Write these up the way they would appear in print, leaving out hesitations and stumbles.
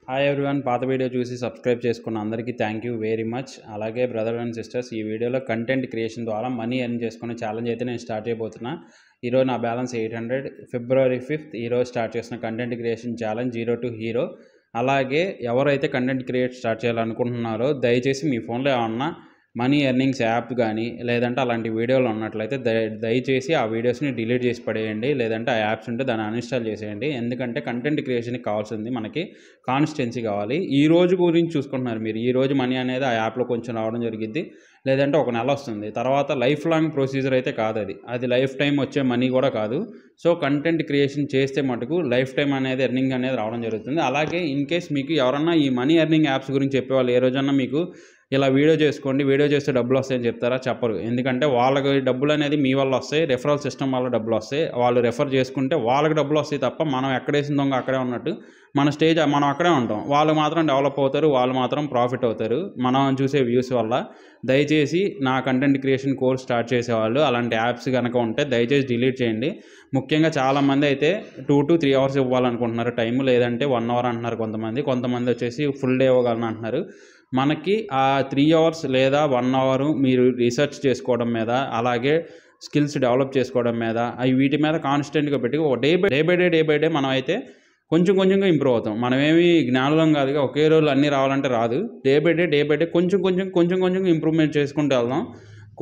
Hi everyone, పాత video చూసి subscribe చేసుకున్న అందరికీ థ్యాంక్ యూ వెరీ మచ్. అలాగే బ్రదర్ అండ్ సిస్టర్స్, ఈ వీడియోలో కంటెంట్ క్రియేషన్ ద్వారా మనీ ఎర్న్ చేసుకునే ఛాలెంజ్ అయితే నేను స్టార్ట్ చేయబోతున్నా. ఈరోజు నా బ్యాలెన్స్ 800. February 5th ఈరోజు స్టార్ట్ చేసిన content creation challenge 0 to hero. అలాగే ఎవరైతే కంటెంట్ క్రియేట్ స్టార్ట్ చేయాలనుకుంటున్నారో దయచేసి మీ ఫోన్లో ఏమన్నా మనీ ఎర్నింగ్స్ యాప్ కానీ లేదంటే అలాంటి వీడియోలు ఉన్నట్లయితే దయచేసి ఆ వీడియోస్ని డిలీట్ చేసి పడేయండి. లేదంటే ఆ యాప్స్ ఉంటే దాన్ని అన్ఇన్స్టాల్ చేసేయండి. ఎందుకంటే కంటెంట్ క్రియేషన్కి కావాల్సింది మనకి కాన్స్టెన్సీ కావాలి. ఈ రోజు గురించి చూసుకుంటున్నారు మీరు, ఈ రోజు మనీ అనేది ఆ యాప్లో కొంచెం రావడం జరిగింది, లేదంటే ఒక నెల వస్తుంది. తర్వాత లైఫ్ లాంగ్ ప్రొసీజర్ అయితే కాదు, అది లైఫ్ టైం వచ్చే మనీ కూడా కాదు. సో కంటెంట్ క్రియేషన్ చేస్తే మటుకు లైఫ్ టైం అనేది ఎర్నింగ్ అనేది రావడం జరుగుతుంది. అలాగే ఇన్ కేస్ మీకు ఎవరన్నా ఈ మనీ ఎర్నింగ్ యాప్స్ గురించి చెప్పేవాళ్ళు ఏ రోజన్నా మీకు ఇలా వీడియో చేసుకోండి, వీడియో చేస్తే డబ్బులు వస్తాయని చెప్తారా? చెప్పరు. ఎందుకంటే వాళ్ళకి డబ్బులు అనేది మీ వల్ల వస్తాయి, రెఫరల్ సిస్టమ్ వల్ల డబ్బులు వస్తాయి. వాళ్ళు రెఫర్ చేసుకుంటే వాళ్ళకి డబ్బులు వస్తాయి తప్ప మనం ఎక్కడేసిన దొంగ అక్కడే ఉన్నట్టు మన స్టేజ్ మనం అక్కడే ఉంటాం. వాళ్ళు మాత్రం డెవలప్ అవుతారు, వాళ్ళు మాత్రం ప్రాఫిట్ అవుతారు మనం చూసే వ్యూస్ వల్ల. దయచేసి నా కంటెంట్ క్రియేషన్ కోర్స్ స్టార్ట్ చేసేవాళ్ళు అలాంటి యాప్స్ కనుక ఉంటే దయచేసి డిలీట్ చేయండి. ముఖ్యంగా చాలామంది అయితే 2 to 3 hours ఇవ్వాలనుకుంటున్నారు టైం, లేదంటే 1 hour అంటున్నారు కొంతమంది వచ్చేసి ఫుల్ డే ఇవ్వగలను అంటున్నారు. మనకి ఆ 3 hours లేదా 1 hour మీరు రీసెర్చ్ చేసుకోవడం మీద, అలాగే స్కిల్స్ డెవలప్ చేసుకోవడం మీద, వీటి మీద కాన్స్టెంట్గా పెట్టి డే బై డే మనం అయితే కొంచెంగా ఇంప్రూవ్ అవుతాం. మనమేమి జ్ఞానులం కాదుగా, ఒకే రోజు అన్నీ రావాలంటే రాదు. డే బై డే కొంచెం ఇంప్రూవ్మెంట్ చేసుకుంటూ వెళ్దాం.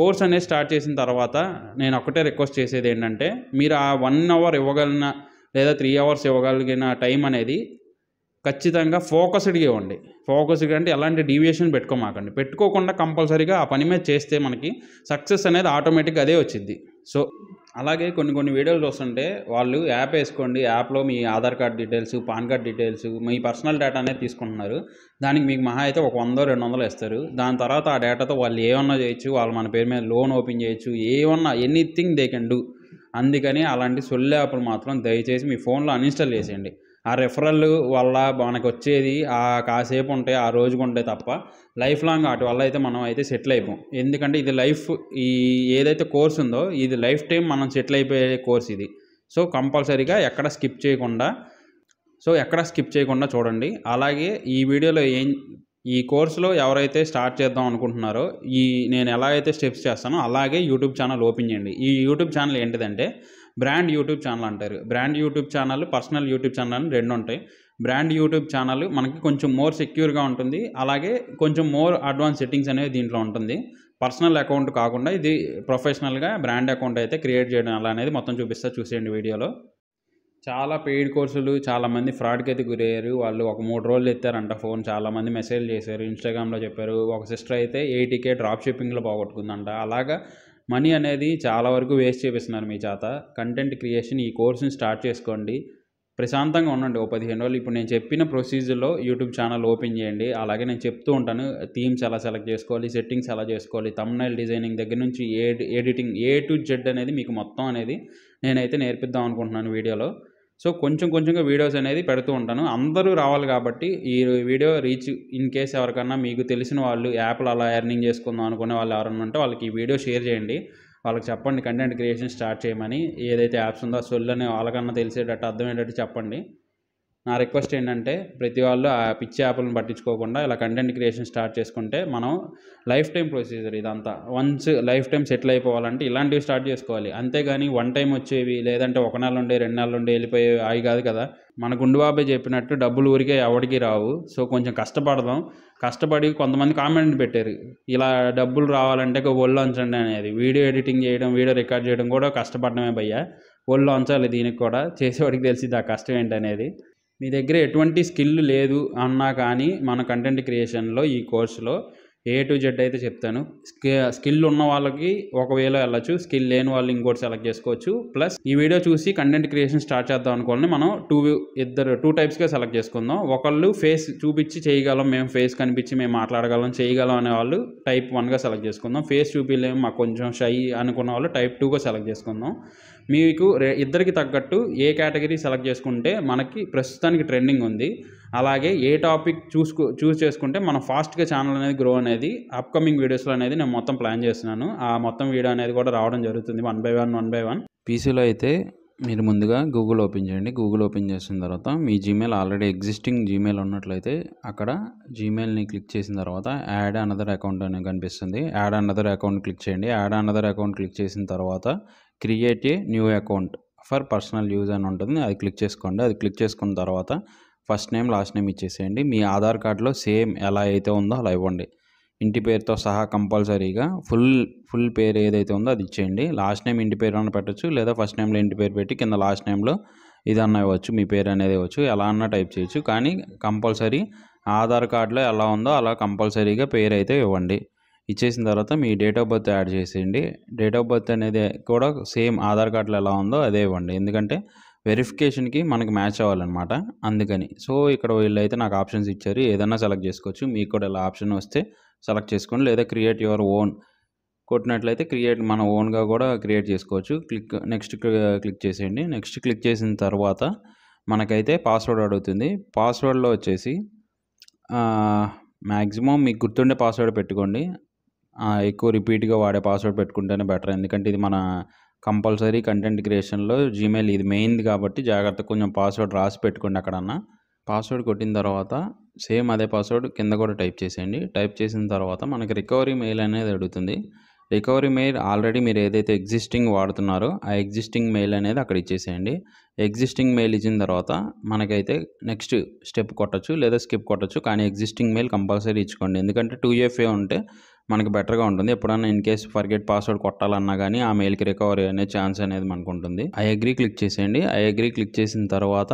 కోర్స్ అనేది స్టార్ట్ చేసిన తర్వాత నేను ఒకటే రిక్వెస్ట్ చేసేది ఏంటంటే, మీరు ఆ 1 hour ఇవ్వగలిగిన లేదా 3 hours ఇవ్వగలిగిన టైం అనేది ఖచ్చితంగా ఫోకస్డ్గా ఇవ్వండి. ఫోకస్డ్గా అంటే ఎలాంటి డీవియేషన్ పెట్టుకోకుండా కంపల్సరీగా ఆ పని మీద చేస్తే మనకి సక్సెస్ అనేది ఆటోమేటిక్గా అదే వచ్చింది. సో అలాగే కొన్ని వీడియోలు చూస్తుంటే వాళ్ళు యాప్ వేసుకోండి, యాప్లో మీ Aadhaar card details, PAN card details, మీ పర్సనల్ డేటా అనేది తీసుకుంటున్నారు. దానికి మీకు మహా అయితే ఒక 100-200 ఇస్తారు. దాని తర్వాత ఆ డేటాతో వాళ్ళు ఏమన్నా చేయొచ్చు, వాళ్ళు మన పేరు మీద లోన్ ఓపెన్ చేయొచ్చు, ఎనీథింగ్ దే కెన్ డూ. అందుకని అలాంటి సొల్లు యాప్లు మాత్రం దయచేసి మీ ఫోన్లో అన్ఇన్స్టాల్ చేసేయండి. ఆ రెఫరల్ వల్ల మనకు వచ్చేది ఆ కాసేపు ఉంటాయి, ఆ రోజుకు ఉంటాయి తప్ప లైఫ్ లాంగ్ వాటి వల్ల అయితే మనం అయితే సెటిల్ అయిపోం. ఎందుకంటే ఇది ఏదైతే కోర్స్ ఉందో ఇది లైఫ్ టైం మనం సెటిల్ అయిపోయే కోర్స్ ఇది. సో కంపల్సరీగా ఎక్కడ స్కిప్ చేయకుండా చూడండి. అలాగే ఈ వీడియోలో ఈ కోర్సులో ఎవరైతే స్టార్ట్ చేద్దాం అనుకుంటున్నారో నేను ఎలా అయితే స్టెప్స్ చేస్తానో అలాగే యూట్యూబ్ ఛానల్ ఓపెన్ చేయండి. ఈ యూట్యూబ్ ఛానల్ ఏంటిదంటే బ్రాండ్ యూట్యూబ్ ఛానల్ అంటారు. Brand YouTube channel, personal YouTube channel 2 ఉంటాయి. బ్రాండ్ యూట్యూబ్ ఛానల్ మనకి కొంచెం మోర్ సెక్యూర్గా ఉంటుంది, అలాగే కొంచెం మోర్ అడ్వాన్స్ సెట్టింగ్స్ అనేది దీంట్లో ఉంటుంది. పర్సనల్ అకౌంట్ కాకుండా ఇది ప్రొఫెషనల్గా బ్రాండ్ అకౌంట్ అయితే క్రియేట్ చేయడం అలా అనేది మొత్తం చూసేయండి వీడియోలో. చాలా పెయిడ్ కోర్సులు చాలామంది ఫ్రాడ్కి అయితే గురయ్యారు. వాళ్ళు ఒక 3 రోజులు ఎత్తారంట ఫోన్, చాలామంది మెసేజ్ చేశారు, ఇన్స్టాగ్రామ్లో చెప్పారు. ఒక సిస్టర్ అయితే 80K డ్రాప్ షిప్పింగ్లో పోగొట్టుకుందంట. అలాగా మనీ అనేది చాలా వరకు వేస్ట్ చేపిస్తున్నారు మీ చేత. కంటెంట్ క్రియేషన్ ఈ కోర్సుని స్టార్ట్ చేసుకోండి, ప్రశాంతంగా ఉండండి ఓ 15 రోజులు. ఇప్పుడు నేను చెప్పిన ప్రొసీజర్లో యూట్యూబ్ ఛానల్ ఓపెన్ చేయండి. అలాగే నేను చెప్తూ ఉంటాను థీమ్స్ ఎలా సెలెక్ట్ చేసుకోవాలి, సెట్టింగ్స్ ఎలా చేసుకోవాలి, థంబ్నైల్ డిజైనింగ్ దగ్గర నుంచి ఎడిటింగ్ A to Z అనేది మీకు మొత్తం అనేది నేనైతే నేర్పిద్దాం అనుకుంటున్నాను వీడియోలో. సో కొంచెంగా వీడియోస్ అనేది పెడుతూ ఉంటాను. అందరూ రావాలి కాబట్టి ఈ వీడియో రీచ్ ఇన్ కేస్ ఎవరికన్నా మీకు తెలిసిన వాళ్ళు యాప్లు అలా ఎర్నింగ్ చేసుకుందాం అనుకునే వాళ్ళు ఎవరన్నా ఉంటే వాళ్ళకి ఈ వీడియో షేర్ చేయండి. వాళ్ళకి చెప్పండి కంటెంట్ క్రియేషన్ స్టార్ట్ చేయమని. ఏదైతే యాప్స్ ఉందో సొల్లని వాళ్ళకన్నా తెలిసేటట్టు అర్థమయ్యేటట్టు చెప్పండి. నా రిక్వెస్ట్ ఏంటంటే ప్రతి వాళ్ళు ఆ పిచ్చి యాప్లను పట్టించుకోకుండా ఇలా కంటెంట్ క్రియేషన్ స్టార్ట్ చేసుకుంటే మనం లైఫ్ టైం ప్రొసీజర్ ఇదంతా. వన్స్ లైఫ్ టైం సెటిల్ అయిపోవాలంటే ఇలాంటివి స్టార్ట్ చేసుకోవాలి. అంతేగాని 1 time వచ్చేవి, లేదంటే 1 నెల ఉండే 2 నెలలు ఉండే వెళ్ళిపోయేవి అవి కాదు కదా. మన గుండు బాబాయ్ చెప్పినట్టు డబ్బులు ఊరికే ఎవరికి రావు. సో కొంచెం కష్టపడదాం. కష్టపడి కొంతమంది కామెంట్ పెట్టారు, ఇలా డబ్బులు రావాలంటే ఒళ్ళు వంచండి అనేది. వీడియో ఎడిటింగ్ చేయడం, వీడియో రికార్డ్ చేయడం కూడా కష్టపడమే భయ్యా. ఒళ్ళు వంచాలి దీనికి కూడా, చేసేవాడికి తెలిసిద్ది ఆ కష్టం ఏంటనేది. మీ దగ్గర ఎటువంటి స్కిల్ లేదు అన్నా కానీ మన కంటెంట్ క్రియేషన్లో ఈ కోర్సులో A to Z అయితే చెప్తాను. స్కిల్ ఉన్న వాళ్ళకి ఒకవేళ వెళ్ళచ్చు, స్కిల్ లేని వాళ్ళు ఇంకోటి సెలెక్ట్ చేసుకోవచ్చు. ప్లస్ ఈ వీడియో చూసి కంటెంట్ క్రియేషన్ స్టార్ట్ చేద్దాం అనుకోండి, మనం 2 టైప్స్గా సెలెక్ట్ చేసుకుందాం. ఒకళ్ళు ఫేస్ చూపించి చేయగలం, మేము ఫేస్ కనిపించి మేము మాట్లాడగలం చేయగలం అనే వాళ్ళు type 1గా సెలెక్ట్ చేసుకుందాం. ఫేస్ చూపించలేము, మాకు కొంచెం షై అనుకున్న వాళ్ళు type 2గా సెలెక్ట్ చేసుకుందాం. మీకు ఇద్దరికి తగ్గట్టు ఏ కేటగిరీ సెలెక్ట్ చేసుకుంటే మనకి ప్రస్తుతానికి ట్రెండింగ్ ఉంది, అలాగే ఏ టాపిక్ చూస్ చేసుకుంటే మనం ఫాస్ట్గా ఛానల్ అనేది గ్రో అనేది అప్కమింగ్ వీడియోస్లో అనేది నేను మొత్తం ప్లాన్ చేస్తున్నాను. ఆ మొత్తం వీడియో అనేది కూడా రావడం జరుగుతుంది 1 by 1. పీసీలో అయితే మీరు ముందుగా గూగుల్ ఓపెన్ చేయండి. గూగుల్ ఓపెన్ చేసిన తర్వాత మీ జీమెయిల్ ఆల్రెడీ ఎగ్జిస్టింగ్ జీమెయిల్ ఉన్నట్లయితే అక్కడ జీమెయిల్ని క్లిక్ చేసిన తర్వాత యాడ్ అనదర్ అకౌంట్ అని కనిపిస్తుంది. యాడ్ అనదర్ అకౌంట్ క్లిక్ చేయండి. యాడ్ అనదర్ అకౌంట్ క్లిక్ చేసిన తర్వాత create a new account for personal use అని ఉంటుంది. అది క్లిక్ చేసుకోండి. అది క్లిక్ చేసుకున్న తర్వాత ఫస్ట్ నేమ్ లాస్ట్ నేమ్ ఇచ్చేసేయండి. మీ ఆధార్ కార్డులో సేమ్ ఎలా అయితే ఉందో అలా ఇవ్వండి. ఇంటి పేరుతో సహా కంపల్సరీగా ఫుల్ పేరు ఏదైతే ఉందో అది ఇచ్చేయండి. లాస్ట్ నేమ్ ఇంటి పేరు అన్న పెట్టచ్చు, లేదా ఫస్ట్ నేమ్లో ఇంటి పేరు పెట్టి కింద లాస్ట్ నేమ్లో ఇదన్నా ఇవ్వచ్చు, మీ పేరు అనేది ఇవ్వచ్చు, ఎలా అన్నా టైప్ చేయొచ్చు. కానీ కంపల్సరీ ఆధార్ కార్డులో ఎలా ఉందో అలా కంపల్సరీగా పేరు అయితే ఇవ్వండి. ఇచ్చేసిన తర్వాత మీ డేట్ ఆఫ్ బర్త్ యాడ్ చేసేయండి. డేట్ ఆఫ్ బర్త్ అనేది కూడా సేమ్ ఆధార్ కార్డులో ఎలా ఉందో అదే ఇవ్వండి. ఎందుకంటే వెరిఫికేషన్కి మనకి మ్యాచ్ అవ్వాలన్నమాట, అందుకని. సో ఇక్కడ వీళ్ళైతే నాకు ఆప్షన్స్ ఇచ్చారు, ఏదైనా సెలెక్ట్ చేసుకోవచ్చు. మీకు కూడా ఇలా ఆప్షన్ వస్తే సెలెక్ట్ చేసుకోండి, లేదా క్రియేట్ యువర్ ఓన్ కొట్టినట్లయితే మన ఓన్గా కూడా క్రియేట్ చేసుకోవచ్చు. నెక్స్ట్ క్లిక్ చేసేయండి. నెక్స్ట్ క్లిక్ చేసిన తర్వాత మనకైతే పాస్వర్డ్ అడుగుతుంది. పాస్వర్డ్లో వచ్చేసి మ్యాక్సిమం మీకు గుర్తుండే పాస్వర్డ్ పెట్టుకోండి. ఎక్కువ రిపీట్గా వాడే పాస్వర్డ్ పెట్టుకుంటేనే బెటర్, ఎందుకంటే ఇది మన కంపల్సరీ కంటెంట్ క్రియేషన్లో జీమెయిల్ ఇది మెయిన్ది కాబట్టి జాగ్రత్తగా కొంచెం పాస్వర్డ్ రాసి పెట్టుకోండి అక్కడన్నా. పాస్వర్డ్ కొట్టిన తర్వాత సేమ్ అదే పాస్వర్డ్ కింద కూడా టైప్ చేసేయండి. టైప్ చేసిన తర్వాత మనకి రికవరీ మెయిల్ అనేది అడుగుతుంది. రికవరీ మెయిల్ ఆల్రెడీ మీరు ఏదైతే ఎగ్జిస్టింగ్ వాడుతున్నారో ఆ ఎగ్జిస్టింగ్ మెయిల్ అనేది అక్కడ ఇచ్చేసేయండి. ఎగ్జిస్టింగ్ మెయిల్ ఇచ్చిన తర్వాత మనకైతే నెక్స్ట్ స్టెప్ కొట్టచ్చు, లేదా స్కిప్ కొట్టచ్చు. కానీ ఎగ్జిస్టింగ్ మెయిల్ కంపల్సరీ ఇచ్చుకోండి, ఎందుకంటే 2FA ఉంటే మనకి బెటర్గా ఉంటుంది. ఎప్పుడన్నా ఇన్ కేస్ ఫర్గెట్ పాస్వర్డ్ కొట్టాలన్నా కానీ ఆ మెయిల్కి రికవరీ అనే ఛాన్స్ అనేది మనకు ఉంటుంది. ఐ అగ్రీ క్లిక్ చేసేయండి. ఐ అగ్రీ క్లిక్ చేసిన తర్వాత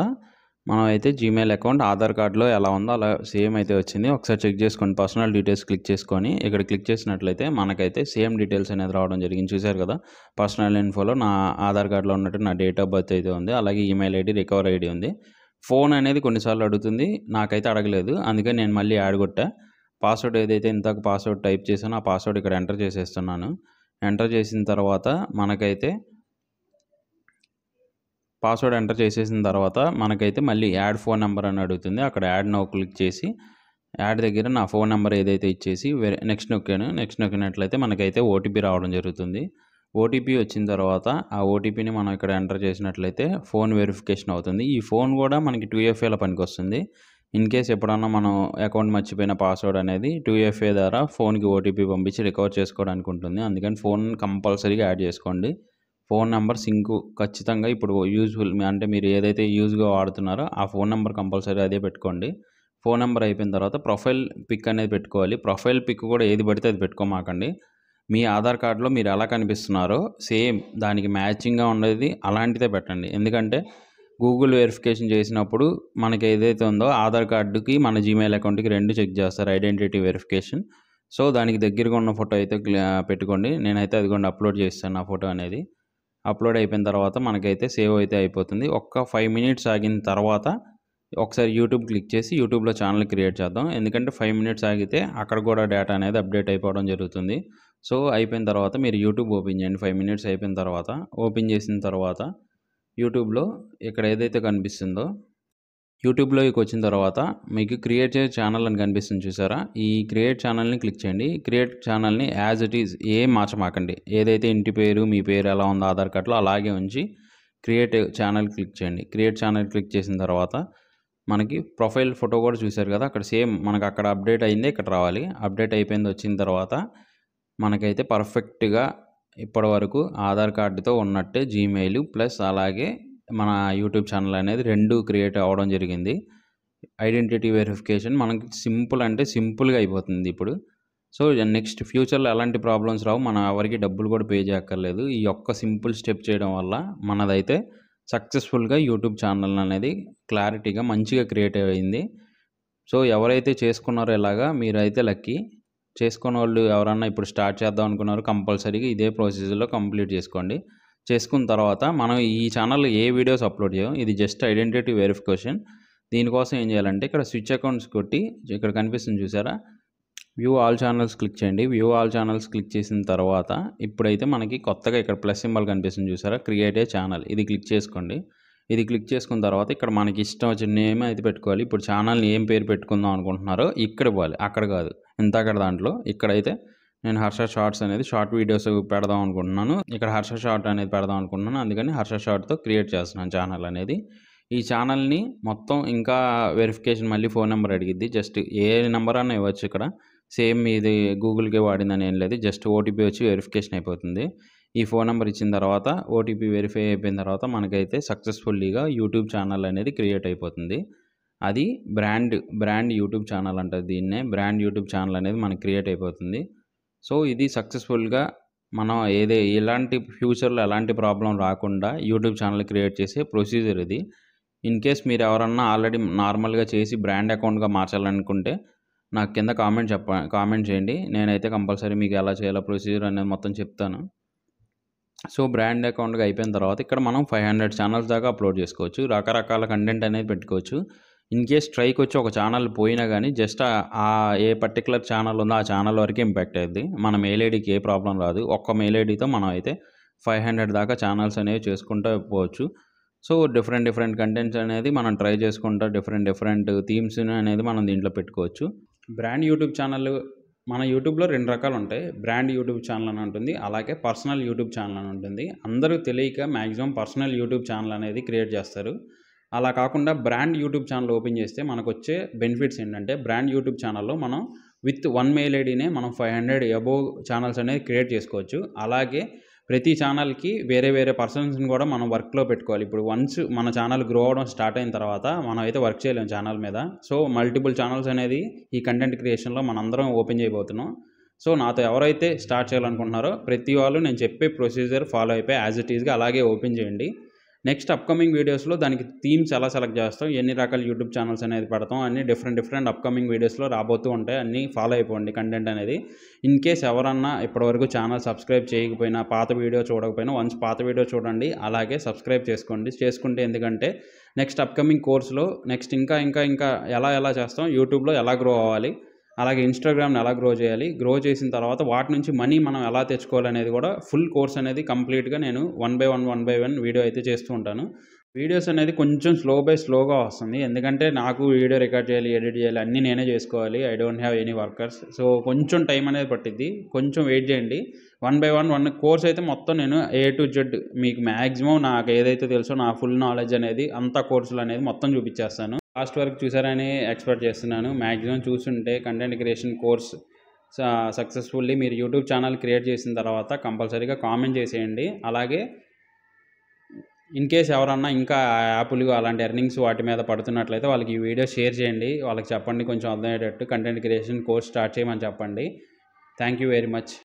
మనం అయితే జీమెయిల్ అకౌంట్ ఆధార్ కార్డులో ఎలా ఉందో అలా సేమ్ అయితే వచ్చింది. ఒకసారి చెక్ చేసుకోండి. పర్సనల్ డీటెయిల్స్ క్లిక్ చేసుకొని ఇక్కడ క్లిక్ చేసినట్లయితే మనకైతే సేమ్ డీటెయిల్స్ అనేది రావడం జరిగింది. చూశారు కదా, పర్సనల్ ఇన్ఫోలో నా ఆధార్ కార్డులో ఉన్నట్టు నా డేట్ ఆఫ్ బర్త్ అయితే ఉంది, అలాగే ఈమెయిల్ ఐడి, రికవరీ ఐడి ఉంది. ఫోన్ అనేది కొన్నిసార్లు అడుగుతుంది, నాకైతే అడగలేదు, అందుకని నేను మళ్ళీ యాడ్ కొట్టా. పాస్వర్డ్ ఏదైతే ఇంతకు పాస్వర్డ్ టైప్ చేశానో ఆ పాస్వర్డ్ ఇక్కడ ఎంటర్ చేసేస్తున్నాను. ఎంటర్ చేసిన తర్వాత మనకైతే పాస్వర్డ్ ఎంటర్ చేసేసిన తర్వాత మనకైతే మళ్ళీ యాడ్ ఫోన్ నెంబర్ అని అడుగుతుంది. అక్కడ యాడ్ నౌ క్లిక్ చేసి యాడ్ దగ్గర నా ఫోన్ నెంబర్ ఏదైతే ఇచ్చేసి నెక్స్ట్ నొక్కాను. నెక్స్ట్ నొక్కినట్లయితే మనకైతే ఓటీపీ రావడం జరుగుతుంది. ఓటీపీ వచ్చిన తర్వాత ఆ ఓటీపీని మనం ఇక్కడ ఎంటర్ చేసినట్లయితే ఫోన్ వెరిఫికేషన్ అవుతుంది. ఈ ఫోన్ కూడా మనకి 2FAలో పనికి వస్తుంది. ఇన్ కేస్ ఎప్పుడన్నా మనం అకౌంట్ మర్చిపోయిన పాస్వర్డ్ అనేది 2FA ద్వారా ఫోన్కి ఓటీపీ పంపించి రికవర్ చేసుకోవడానికి ఉంటుంది. అందుకని ఫోన్ కంపల్సరీగా యాడ్ చేసుకోండి. ఫోన్ నెంబర్ సింక్ ఖచ్చితంగా ఇప్పుడు యూజ్ఫుల్, అంటే మీరు ఏదైతే యూజ్గా వాడుతున్నారో ఆ ఫోన్ నెంబర్ కంపల్సరీ అదే పెట్టుకోండి. ఫోన్ నెంబర్ అయిపోయిన తర్వాత ప్రొఫైల్ పిక్ అనేది పెట్టుకోవాలి. ప్రొఫైల్ పిక్ కూడా ఏది పడితే అది పెట్టుకోమాకండి. మీ ఆధార్ కార్డులో మీరు ఎలా కనిపిస్తున్నారో సేమ్ దానికి మ్యాచింగ్గా ఉండేది అలాంటిదే పెట్టండి. ఎందుకంటే గూగుల్ వెరిఫికేషన్ చేసినప్పుడు మనకి ఏదైతే ఉందో ఆధార్ కార్డుకి మన జీమెయిల్ అకౌంట్కి రెండు చెక్ చేస్తారు, ఐడెంటిటీ వెరిఫికేషన్. సో దానికి దగ్గరగా ఉన్న ఫోటో అయితే పెట్టుకోండి. నేనైతే అదిగోండి అప్లోడ్ చేస్తాను ఆ ఫోటో అనేది. అప్లోడ్ అయిపోయిన తర్వాత మనకైతే సేవ్ అయితే అయిపోతుంది. ఒక్క 5 మినిట్స్ ఆగిన తర్వాత ఒకసారి యూట్యూబ్ క్లిక్ చేసి యూట్యూబ్లో ఛానల్ క్రియేట్ చేద్దాం. ఎందుకంటే 5 మినిట్స్ ఆగితే అక్కడ కూడా డేటా అనేది అప్డేట్ అయిపోవడం జరుగుతుంది. సో అయిపోయిన తర్వాత మీరు యూట్యూబ్ ఓపెన్ చేయండి. 5 మినిట్స్ అయిపోయిన తర్వాత ఓపెన్ చేసిన తర్వాత యూట్యూబ్లో ఇక్కడ ఏదైతే కనిపిస్తుందో యూట్యూబ్లోకి వచ్చిన తర్వాత మీకు క్రియేట్ చేసే ఛానల్ అని కనిపిస్తుంది చూసారా, ఈ క్రియేట్ ఛానల్ని క్లిక్ చేయండి. క్రియేట్ ఛానల్ని యాజ్ ఇట్ ఈజ్ ఏం మార్చమాకండి, ఏదైతే ఇంటి పేరు మీ పేరు ఎలా ఉందో ఆధార్ కార్డులో అలాగే ఉంచి క్రియేట్ ఛానల్ క్లిక్ చేయండి. క్రియేట్ ఛానల్ క్లిక్ చేసిన తర్వాత మనకి ప్రొఫైల్ ఫోటో కూడా చూశారు కదా, అక్కడ సేమ్ మనకు అక్కడ అప్డేట్ అయిందే ఇక్కడ రావాలి. అప్డేట్ అయిపోయింది వచ్చిన తర్వాత మనకైతే పర్ఫెక్ట్గా ఇప్పటి వరకు ఆధార్ కార్డుతో ఉన్నట్టే జీమెయిల్ ప్లస్ అలాగే మన యూట్యూబ్ ఛానల్ అనేది రెండు క్రియేట్ అవ్వడం జరిగింది. ఐడెంటిటీ వెరిఫికేషన్ మనకి సింపుల్ అంటే సింపుల్గా అయిపోతుంది ఇప్పుడు. సో నెక్స్ట్ ఫ్యూచర్లో ఎలాంటి ప్రాబ్లమ్స్ రావు, మనం ఎవరికి డబ్బులు కూడా పే చేయక్కర్లేదు. ఈ ఒక్క సింపుల్ స్టెప్ చేయడం వల్ల మనదైతే సక్సెస్ఫుల్గా యూట్యూబ్ ఛానల్ అనేది క్లారిటీగా మంచిగా క్రియేట్ అయింది. సో ఎవరైతే చేసుకున్నారో ఇలాగా మీరైతే లక్కీ. చేసుకున్న వాళ్ళు ఎవరన్నా ఇప్పుడు స్టార్ట్ చేద్దాం అనుకున్నారో కంపల్సరీగా ఇదే ప్రొసీజర్లో కంప్లీట్ చేసుకోండి. చేసుకున్న తర్వాత మనం ఈ ఛానల్లో ఏ వీడియోస్ అప్లోడ్ చేయం, ఇది జస్ట్ ఐడెంటిటీ వెరిఫికేషన్. దీనికోసం ఏం చేయాలంటే ఇక్కడ స్విచ్ అకౌంట్స్ కొట్టి ఇక్కడ కనిపిస్తుంది చూసారా, వ్యూ ఆల్ ఛానల్స్ క్లిక్ చేయండి. వ్యూ ఆల్ ఛానల్స్ క్లిక్ చేసిన తర్వాత ఇప్పుడైతే మనకి కొత్తగా ఇక్కడ ప్లస్ సింబల్ కనిపిస్తుంది చూసారా, క్రియేట్ ఏ ఛానల్, ఇది క్లిక్ చేసుకోండి. ఇది క్లిక్ చేసుకున్న తర్వాత ఇక్కడ మనకి ఇష్టం వచ్చిన నేమ్ అయితే పెట్టుకోవాలి. ఇప్పుడు ఛానల్ని ఏం పేరు పెట్టుకుందాం అనుకుంటున్నారో ఇక్కడ ఇవ్వాలి, అక్కడ కాదు. అక్కడ దాంట్లో ఇక్కడైతే నేను హర్ష షార్ట్స్ అనేది షార్ట్ వీడియోస్ పెడదాం అనుకుంటున్నాను. ఇక్కడ హర్ష షార్ట్ అనేది పెడదాం అనుకుంటున్నాను. అందుకని హర్ష షార్ట్‌తో క్రియేట్ చేస్తున్నాను ఛానల్ అనేది. ఈ ఛానల్‌ని మొత్తం ఇంకా వెరిఫికేషన్ మళ్ళీ ఫోన్ నంబర్ అడిగిద్ది. జస్ట్ ఏ నంబర్ అన్నా ఇవ్వచ్చు ఇక్కడ. సేమ్ ఇది గూగుల్‌కే వాడిందని ఏం లేదు. జస్ట్ ఓటీపీ వచ్చి వెరిఫికేషన్ అయిపోతుంది. ఈ ఫోన్ నంబర్ ఇచ్చిన తర్వాత ఓటీపీ వెరిఫై అయిపోయిన తర్వాత మనకైతే సక్సెస్‌ఫుల్లీగా యూట్యూబ్ ఛానల్ అనేది క్రియేట్ అయిపోతుంది. అది బ్రాండ్ యూట్యూబ్ ఛానల్ అంటారు దీన్నే. బ్రాండ్ యూట్యూబ్ ఛానల్ అనేది మనకి క్రియేట్ అయిపోతుంది. సో ఇది సక్సెస్‌ఫుల్‌గా మనం ఎలాంటి ఫ్యూచర్‌లో ఎలాంటి ప్రాబ్లమ్ రాకుండా యూట్యూబ్ ఛానల్ క్రియేట్ చేసే ప్రొసీజర్ ఇది. ఇన్ కేస్ మీరు ఎవరన్నా ఆల్రెడీ నార్మల్‌గా చేసి బ్రాండ్ అకౌంట్‌గా మార్చాలనుకుంటే నాకు కింద కామెంట్ చేయండి. నేనైతే కంపల్సరీ మీకు ఎలా చేయాలో ప్రొసీజర్ అనేది మొత్తం చెప్తాను. సో బ్రాండ్ అకౌంట్‌గా అయిపోయిన తర్వాత ఇక్కడ మనం 500 ఛానల్స్ దాకా అప్లోడ్ చేసుకోవచ్చు. రకరకాల కంటెంట్ అనేది పెట్టుకోవచ్చు. ఇన్ కేస్ స్ట్రైక్ వచ్చి ఒక ఛానల్ పోయినా గానీ జస్ట్ ఏ పర్టిక్యులర్ ఛానల్ ఉందో ఆ ఛానల్ వరకే ఇంపాక్ట్ అయ్యిద్ది. మన మెయిల్ ఐడీకి ఏ ప్రాబ్లమ్ రాదు. ఒక్క మెయిల్ ఐడీతో మనం అయితే 500 దాకా ఛానల్స్ అనేవి చేసుకుంటూ పోవచ్చు. సో డిఫరెంట్ కంటెంట్స్ అనేది మనం ట్రై చేసుకుంటా డిఫరెంట్ థీమ్స్‌ని అనేది మనం దీంట్లో పెట్టుకోవచ్చు. బ్రాండ్ యూట్యూబ్ ఛానల్ మన యూట్యూబ్‌లో 2 రకాలు ఉంటాయి. బ్రాండ్ యూట్యూబ్ ఛానల్ అని ఉంటుంది. అలాగే పర్సనల్ యూట్యూబ్ ఛానల్ అని ఉంటుంది. అందరూ తెలియక మాక్సిమం పర్సనల్ యూట్యూబ్ ఛానల్ అనేది క్రియేట్ చేస్తారు. అలా కాకుండా బ్రాండ్ యూట్యూబ్ ఛానల్ ఓపెన్ చేస్తే మనకొచ్చే బెనిఫిట్స్ ఏంటంటే బ్రాండ్ యూట్యూబ్ ఛానల్‌లో మనం విత్ 1 మెయిల్ ఐడీనే మనం 500 అబోవ్ ఛానల్స్ అనేది క్రియేట్ చేసుకోవచ్చు. అలాగే ప్రతి ఛానల్‌కి వేరే పర్సన్స్‌ని కూడా మనం వర్క్‌లో పెట్టుకోవాలి. ఇప్పుడు వన్స్ మన ఛానల్ గ్రో అవ్వడం స్టార్ట్ అయిన తర్వాత మనం అయితే వర్క్ చేయలేము ఛానల్ మీద. సో మల్టిపుల్ ఛానల్స్ అనేది ఈ కంటెంట్ క్రియేషన్‌లో మనందరం ఓపెన్ చేయబోతున్నాం. సో నాతో ఎవరైతే స్టార్ట్ చేయాలనుకుంటున్నారో ప్రతి వాళ్ళు నేను చెప్పే ప్రొసీజర్ ఫాలో అయిపోయి యాజ్ ఇట్ ఈస్‌గా అలాగే ఓపెన్ చేయండి. నెక్స్ట్ అప్కమింగ్ వీడియోస్‌లో దానికి థీమ్స్ ఎలా సెలెక్ట్ చేస్తాం, ఎన్ని రకాల యూట్యూబ్ ఛానల్స్ అనేది పెడతాం అన్నీ డిఫరెంట్ అప్కమింగ్ వీడియోస్‌లో రాబోతూ ఉంటాయి. అన్నీ ఫాలో అయిపోండి కంటెంట్ అనేది. ఇన్ కేస్ ఎవరన్నా ఇప్పటివరకు ఛానల్ సబ్స్క్రైబ్ చేయకపోయినా, పాత వీడియో చూడకపోయినా వన్స్ పాత వీడియో చూడండి. అలాగే సబ్స్క్రైబ్ చేసుకోండి. చేసుకుంటే ఎందుకంటే నెక్స్ట్ అప్కమింగ్ కోర్స్‌లో నెక్స్ట్ ఇంకా ఎలా చేస్తాం, యూట్యూబ్‌లో ఎలా గ్రో అవ్వాలి, అలాగే ఇన్‌స్టాగ్రామ్‌ని ఎలా గ్రో చేయాలి, గ్రో చేసిన తర్వాత వాటి నుంచి మనీ మనం ఎలా తెచ్చుకోవాలనేది కూడా ఫుల్ కోర్స్ అనేది కంప్లీట్‌గా నేను వన్ బై వన్ వీడియో అయితే చేస్తూ ఉంటాను. వీడియోస్ అనేది కొంచెం స్లోగా వస్తుంది. ఎందుకంటే నాకు వీడియో రికార్డ్ చేయాలి, ఎడిట్ చేయాలి అన్నీ నేనే చేసుకోవాలి. I don't have any workers. So కొంచెం టైం అనేది పట్టిద్ది. కొంచెం వెయిట్ చేయండి. వన్ కోర్స్ అయితే మొత్తం నేను ఏ టు జెడ్ మీకు మ్యాక్సిమం నాకు ఏదైతే తెలుసో నా ఫుల్ నాలెడ్జ్ అనేది అంతా కోర్సులు అనేది మొత్తం చూపించేస్తాను. లాస్ట్ వరకు చూసారని ఎక్స్పెక్ట్ చేస్తున్నాను. మ్యాక్సిమం చూస్తుంటే కంటెంట్ క్రియేషన్ కోర్స్ సక్సెస్ఫుల్లీ మీరు యూట్యూబ్ ఛానల్ క్రియేట్ చేసిన తర్వాత కంపల్సరీగా కామెంట్ చేసేయండి. అలాగే ఇన్ కేస్ ఎవరన్నా ఇంకా యాప్లు అలాంటి ఎర్నింగ్స్ వాటి మీద పడుతున్నట్లయితే వాళ్ళకి ఈ వీడియో షేర్ చేయండి. వాళ్ళకి చెప్పండి కొంచెం అర్థమయ్యేటట్టు కంటెంట్ క్రియేషన్ కోర్స్ స్టార్ట్ చేయమని చెప్పండి. Thank you very much.